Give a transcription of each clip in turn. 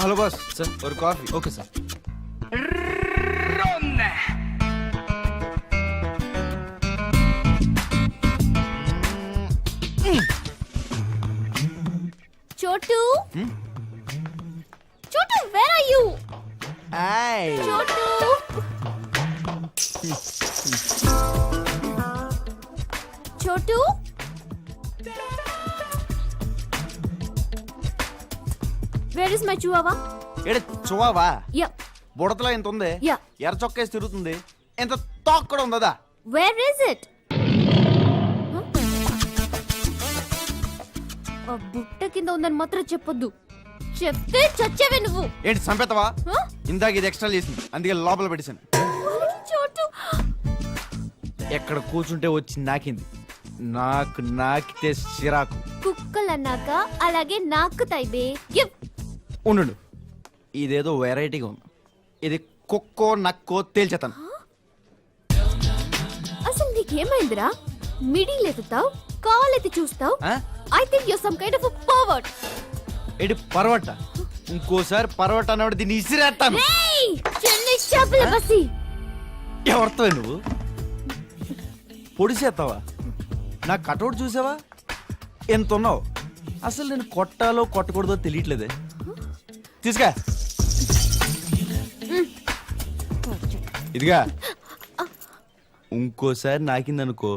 Hello boss. Sir ఒక coffee. Okay sir. చోటు చోటు వేర్ ఆర్ యు? ఆయ్. చోటు చోటు వేర్ ఇస్ మై చివావా? ఏడ చువావా? యా బుడతలో ఎంత ఉంది? యా ఎర్ర చొక్కేసి తిరుగుతుంది. ఎంత తోక కూడా ఉందా? Where is it? ఆ బుట్ట కింద ఉందని మాత్రం చెప్పొద్దు. చెప్తే చచ్చేవే నువ్వు. ఏంటి సంపేతవా? ఇందాక ఇది ఎక్స్ట్రా చేసింది, అందుకే లోపల పెట్టేశాను. చోటు ఎక్కడ కూర్చుంటే వచ్చి నాకింది. నాకు నాకితే చిరాకు. కుక్కలన్నాక అలాగే నాకుతాయి బే. ఉండు, ఇదేదో వెరైటీగా ఉంది. ఇది కుక్కో నక్కో తేల్చేతాను. అసలు నీకేమైందిరా? మిడిల్ ఎత్తుతావు, కాలెత్తి చూస్తావు. I think you some kind of a pervert. ఏంటి పర్వట? ఇంకోసారి పర్వట అన్నవాడు దీన్ని ఇసిరేస్తాను. చెన్నై చేపల బసి. ఎవరితో నువ్వు పొడిసేస్తావా? నా కటౌట్ చూసావా? ఎంత ఉన్నావు? అసలు నేను కొట్టాలో కొట్టకూడదో తెలియట్లేదే. తీసుకా ఇదిగా. ఇంకోసారి నాకిందనుకో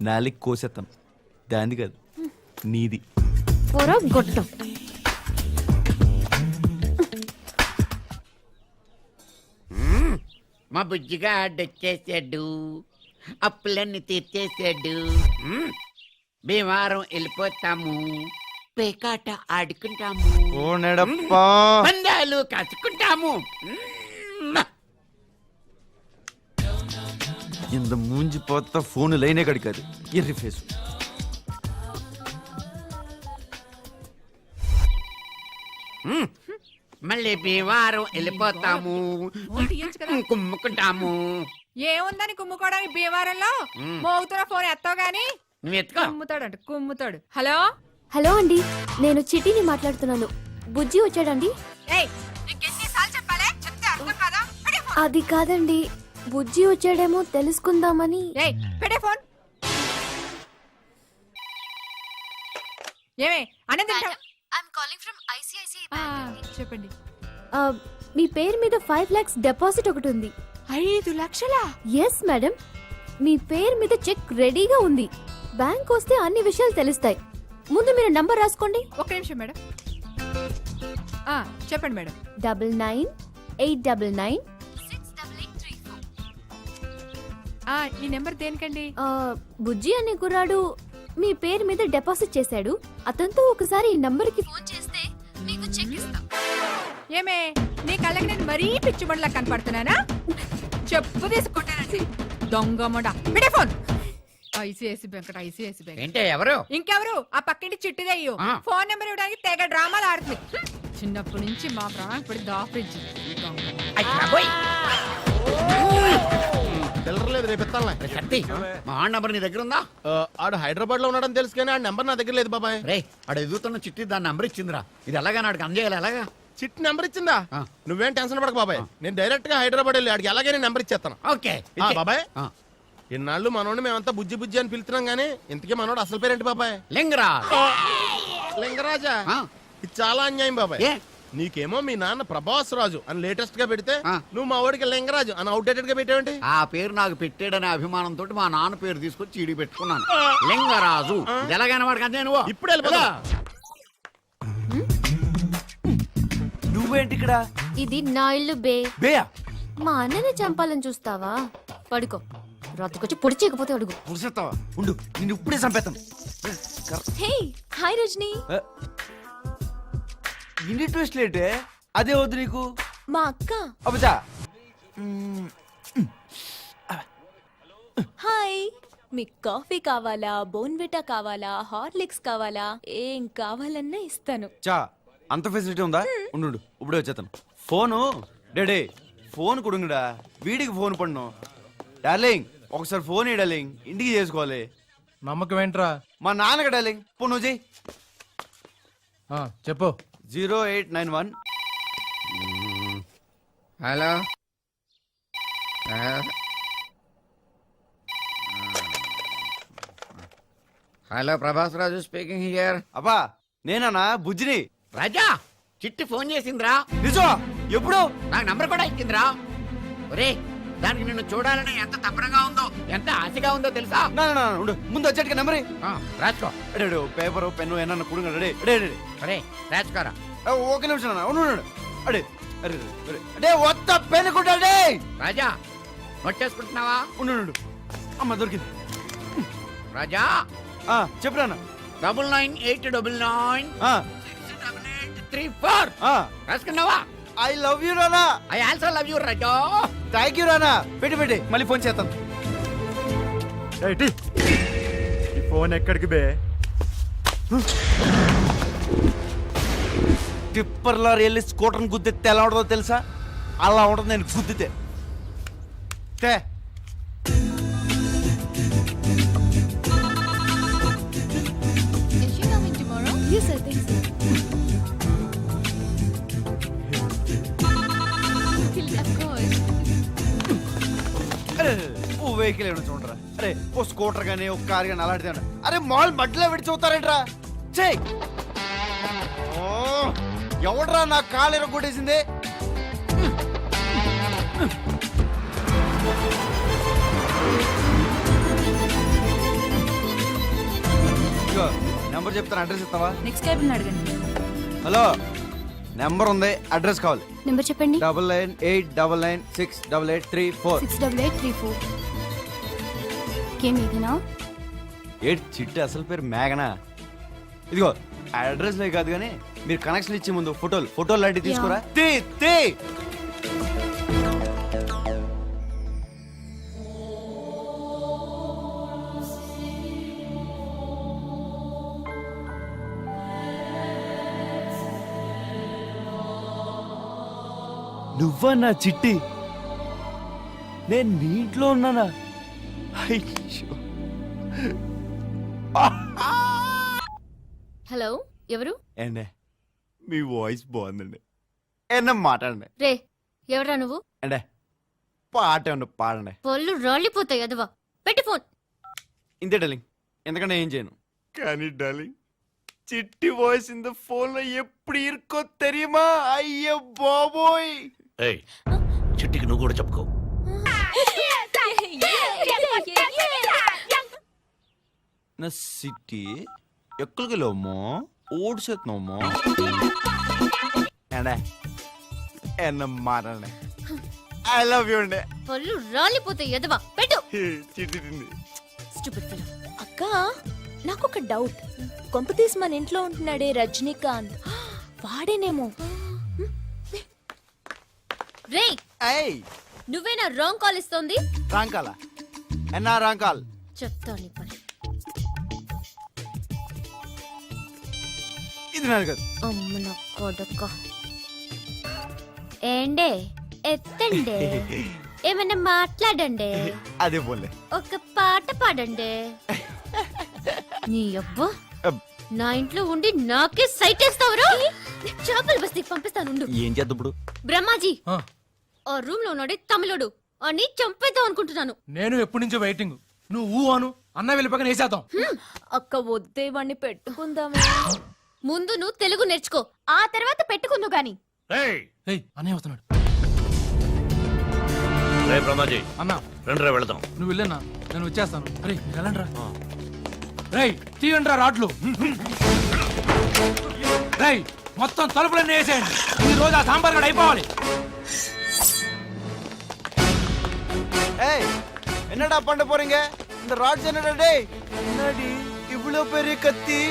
నాలికి కోసేస్తాను. దాంది కాదు, నీది. గొట్టం. మా బుజ్జిగా ఆడొచ్చేసాడు, అప్పులన్నీ తీర్చేసాడు. భీమవరం వెళ్ళిపోతాము, పేకాట ఆడుకుంటాము, ఓ నెడప్పా పందాలు కాచుకుంటాము. ఇంత మూంజి పోతా ఫోన్ లైనే కడికాదు. ఎర్రి ఫేసు. మళ్ళీ భీమవరం వెళ్ళిపోతాము, కుమ్ముకుంటాము. ఏముందని కుమ్ముకోవడానికి భీమవరంలో? మోగుతున్న ఫోన్ ఎత్తావు గాని నువ్వు ఎత్తుకో. కుమ్ముతాడంట కుమ్ముతాడు. హలో హలో అండి, నేను చిట్టిని మాట్లాడుతున్నాను. బుజ్జి వచ్చాడండి? ఏయ్ నీకెన్నిసార్లు చెప్పాలే? చెప్తే అర్థం కాదా? పెట్టే ఫోన్. అది కాదండి, బుజ్జి వచ్చాడేమో తెలుసుకుందామని. ఏయ్ పెట్టే ఫోన్. ఏమే అనంత చెప్పండి. మీ పేరు మీద 5 lakhs డిపాజిట్ ఒకటి ఉంది. 5 లక్షలా? ఎస్ మేడం, మీ పేరు మీద చెక్ రెడీగా ఉంది. బ్యాంక్ వస్తే అన్ని విషయాలు తెలుస్తాయి. ముందు మీరు నంబర్ రాసుకోండి. ఒక్క నిమిషం మేడం. చెప్పండి మేడం. 9989968834. ఈ నెంబర్ దేనికండి? బుజ్జి అనే కుర్రాడు మీ పేరు మీద డిపాజిట్ చేశాడు. అతనితో ఒకసారి ఈ నంబర్ కి ఫోన్ చేస్తే మీకు చెక్ ఇస్తాం. ఏమే నీ కళ్ళకి నేను మరీ పిచ్చిబండ్లా కనపడుతున్నానా? చెప్పు తీసుకుంటానండి దొంగ మొండ. పెట్టే phone. ICICI bank. ICICI bank ఏంటే ఎవరు? ఇంకెవరు? ఆ పక్కింటి చిట్టిదయ్యో. ఫోన్ నెంబర్ ఇవ్వడానికి తెగ డ్రామాలు ఆడుతుంది. చిన్నప్పటి నుంచి మా ప్రాణం పడి దాఫ్రిడ్జ్. తెల్లలేదు, రేపు ఎత్తాలే. మా ఆడ నంబర్ నీ దగ్గర ఉందా? ఆడు హైదరాబాద్ లో ఉన్నాడని తెలుసు కానీ ఆ నెంబర్ నా దగ్గర లేదు బాబాయ్. రే ఆడ ఎదుగుతున్న చిట్టి దాని నంబర్ ఇచ్చిందిరా. ఇది ఎలాగా నాడికి అందజేయాలి? ఎలాగా? చిట్టి నెంబర్ ఇచ్చిందా? నువ్వేం టెన్షన్ పడక బాబాయ్, నేను డైరెక్ట్ గా హైదరాబాద్ వెళ్ళి ఆడికి ఎలాగైనా నెంబర్ ఇచ్చేస్తాను. ఓకే బాబాయ్. ఇన్నాళ్ళు మనోడిని మేమంతా బుజ్జి బుజ్జి అని పిలుస్తున్నాం గానీ ఇంతకీ మనోడు అసలు పేరేంటి బాబాయ్? లింగరా. లింగరాజా? ఇది చాలా అన్యాయం బాబాయ్. నీకేమో మీ నాన్న ప్రభాస్ రాజు అని లేటెస్ట్ గా పెడితే నువ్వు మా వాడికి లింగరాజు అని అవుట్డేటెడ్ గా పెట్టావేంటి? ఆ పేరు నాకు పెట్టాడనే అభిమానంతో మా నాన్న పేరు తీసుకొచ్చి చీడి పెట్టుకున్నాను, లింగరాజు. ఇది ఎలాగైనా వాడికి అంతే. నువ్వు ఇప్పుడు వెళ్ళిపోతా. నువ్వేంటి ఇక్కడ? ఇది నా ఇల్లు బే. బేయా? మా అన్నని చంపాలని చూస్తావా? పడుకో, రాత్రికొచ్చి పొడి చేయకపోతే అడుగు. పురుషత్తావా? ఉండు, నిన్ను ఇప్పుడే చంపేస్తాను. Hey hi Rajani. ఇన్ని ట్విస్ట్ లేటే? అదే వద్దు నీకు. మా అక్క. అబ్బా. హాయ్, మీకు కాఫీ కావాలా, బోన్విటా కావాలా, హార్లిక్స్ కావాలా, ఏం కావాలన్నా ఇస్తాను. చా అంత ఫెసిలిటీ ఉందా? ఉండు ఇప్పుడే వచ్చేస్తాను. ఫోను డాడీ, ఫోన్ కుడుంగుడా. వీడికి ఫోన్ పడిను. డార్లింగ్ ఒకసారి ఫోన్ ఇయ్యి డార్లింగ్, ఇంటికి చేసుకోవాలి. నమ్మకం ఏంట్రా? మా నాన్నగా డార్లింగ్. ఫోన్ నువ్వు చెయ్యి. చెప్పు. 0891 hello hello Prabhas Raju speaking here. అబ్బా నేనా బుజ్జిని. రాజా చిట్టి ఫోన్ చేసిందిరా. నిజమా? ఎప్పుడు? నాకు నంబర్ కూడా ఇచ్చిందిరా. ఒరే దానికి నిన్ను చూడాలని ఎంత తప్పనగా ఉందో, ఎంత ఆశగా ఉందో తెలుసా? ఉండు, ముందు వచ్చేట్టుగా నెంబర్ రాసుకో. పేపర్ పెన్ను ఏమన్నా కుడుగా ఒరే రాసుకోరా. ఒక నిమిషం అన్న ఉన్నాడు. అడే అరే అరే అడే ఒత్త పెన్ను కుట్టాడే. రాజా నోట్ చేసుకుంటున్నావా? ఉండు అమ్మ దొరికింది. రాజా చెప్పురా 9989 68834 రాసుకున్నావా? I love you Rana. I also love you Raja. Thank you Rana. పెట్టి మళ్ళీ ఫోన్ చేస్తాను. ఈ ఫోన్ ఎక్కడికి బే? టిప్పర్లో వెళ్ళి స్కూటర్ని గుద్దితే ఎలా ఉంటుందో తెలుసా? అలా ఉంటుంది నేను గుద్దితే. Yes, I think so. Of course. ఓ వెహికల్ ఏమైనా చూడరా. అరే ఓ స్కూటర్ గానీ ఒక కార్ గానీ అలాంటిది ఏమన్నా. అరే మాల్ మధ్యలో పెట్టి చూస్తారేంట్రా? చెయ్. ఎవడ్రా నా కాలు ఎరగొట్టేసింది? నెంబర్ చెప్తాను, అడ్రస్ ఇస్తావా? నెక్స్ట్ కేబుల్ అడగండి. హలో, నెంబర్ ఉంది, అడ్రస్ కావాలి. నెంబర్ చెప్పండి. 9989968834. 68834. కేమ్ ఇదేనా? చిట్టి అసలు పేరు మేఘనా. ఇదిగో అడ్రస్ లే కాదు కానీ మీరు కనెక్షన్ ఇచ్చే ముందు ఫోటోలు లాంటివి తీసుకోరా. తీ నువ్వా నా చిట్టి? నేను నీ ఇంట్లో ఉన్నానా? అయ్యో. హలో, ఎవరు? ఏండే మీ వాయిస్ బాగుందండి. మాట్లాడండి. రే, ఎవరా నువ్వు? అంటే పాట ఏమన్నా పాడండి. పళ్ళు రాలిపోతాయి అదవా. పెట్టి ఫోన్. ఇంతే డార్లింగ్, ఎందుకంటే ఏం చేయను. కానీ డార్లింగ్, చిట్టి వాయిస్ ఇన్ ద ఫోన్ లో ఎప్పుడు ఇరుకో తెరియుమా? అయ్యో బాబోయ్. చిట్టికి నువ్వు కూడా చెప్పుకో. నా సిట్టి ఎక్కడికెళ్ళమ్మో ఓడిసేస్తున్నామో. మాట్లాడండి. ఐ లవ్ యూ అండి. పళ్ళు రాలిపోతాయి ఎదవా. పెట్టు. చిట్టి తింది. Stupid fellow. అక్క నాకొక డౌట్. కొంపతీసి మన ఇంట్లో ఉంటున్నాడే రజనీకాంత్, వాడేనేమో. రే, ఏయ్ నువ్వేనా రాంగ్ కాల్ ఇస్తోంది? రాంగ్ కాలా? రాంగ్ కాల్ చెప్తా నీ పని. ఇది నాది కాదు. అమ్మ నా కొడక. ఏండే ఎత్తండి, ఏమన్నా మాట్లాడండి, అదే పోలే. ఒక పాట పాడండి. నీ అబ్బా, నా ఇంట్లో ఉండి నాకే సైట్ వేస్తావురా? చేపల బస్తీకి పంపిస్తాను. ఏం చేద్దాం ఇప్పుడు? బ్రహ్మాజీ, ఆ రూమ్ లో ఉన్నాడే తమిళోడు, అని చంపేద్దాం అనుకుంటున్నాను. నేను ఎప్పటి నుంచో వెయిటింగ్. నువ్వు అను, అన్న వెళ్ళిపోక వేసేద్దాం. అక్క వద్దే వాణ్ణి పెట్టుకుందామే. ముందు నువ్వు తెలుగు నేర్చుకో, ఆ తర్వాత పెట్టుకుందు గాని. అన్నయ్య వస్తున్నాడు. రే బ్రహ్మాజీ, అన్న రండిరా వెళదాం. నువ్వు వెళ్ళన్నా, నేను వచ్చేస్తాను. అరే వెళ్ళండ్రా. రై తీయండి రా రాడ్లు. రై మొత్తం తలుపులన్నీ వేసేయండి. ఈ రోజు ఆ సాంబార్ గడ అయిపోవాలి. ஏய் என்னடா பண்ண போறீங்க? இந்த ராட்ஸ் என்னடா டேய்? என்னடி இவ்ளோ பெரிய கத்தி?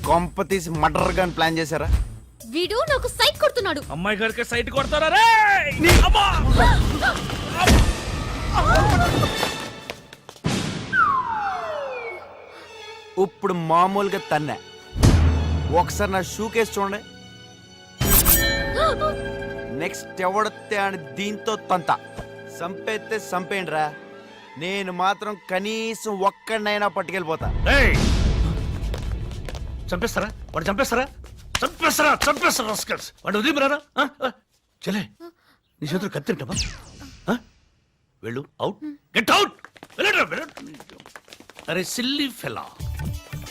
కొంపతీసి మర్డర్ గన్ ప్లాన్ చేశారా? వీడు నాకు సైట్ కొడుతున్నాడు. అమ్మాయి గారికి సైట్ కొడతారా రే? ఇప్పుడు మామూలుగా తన్నే. ఒకసారి నా షూ కేసు చూడండి. నెక్స్ట్ ఎవడొత్తే అని దీంతో తంత సంపేస్తే సంపేయండిరా. నేను మాత్రం కనీసం ఒక్కడినైనా పట్టుకెళ్ళిపోతా. చంపేస్తారా? వాడు చంపేస్తారా? చంపేస్తారా రస్కల్స్ వాడు వదిలిపోరారా చలే నీ చేతులు కత్తింటమా వెళ్ళు అవుట్ గెట్ అవుట్ అరే సిల్లీ ఫెలా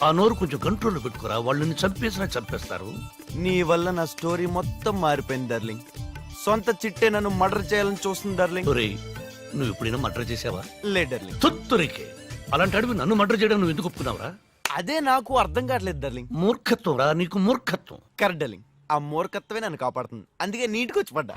ఆ నోరు కొంచెం కంట్రోల్లో పెట్టుకోరా వాళ్ళు నిన్ను చంపేస్తారు నీ వల్ల నా స్టోరీ మొత్తం మారిపోయింది డార్లింగ్. సొంత చిట్టే నన్ను మర్డర్ చేయాలని చూస్తుంది డార్లింగ్. ఒరేయ్ నువ్వు ఎప్పుడైనా మర్డర్ చేసావా? లే డార్లింగ్. తొత్తురికే అలాంటి అడివి నన్ను మర్డర్ చేయడం నువ్వు ఎందుకు ఒప్పుకున్నావురా? అదే నాకు అర్థం కావట్లేదు డార్లింగ్. మూర్ఖత్వం రా నీకు మూర్ఖత్వం. Correct darling. ఆ మూర్ఖత్వమే నన్ను కాపాడుతుంది. అందుకే నీటికి వచ్చి పడ్డా.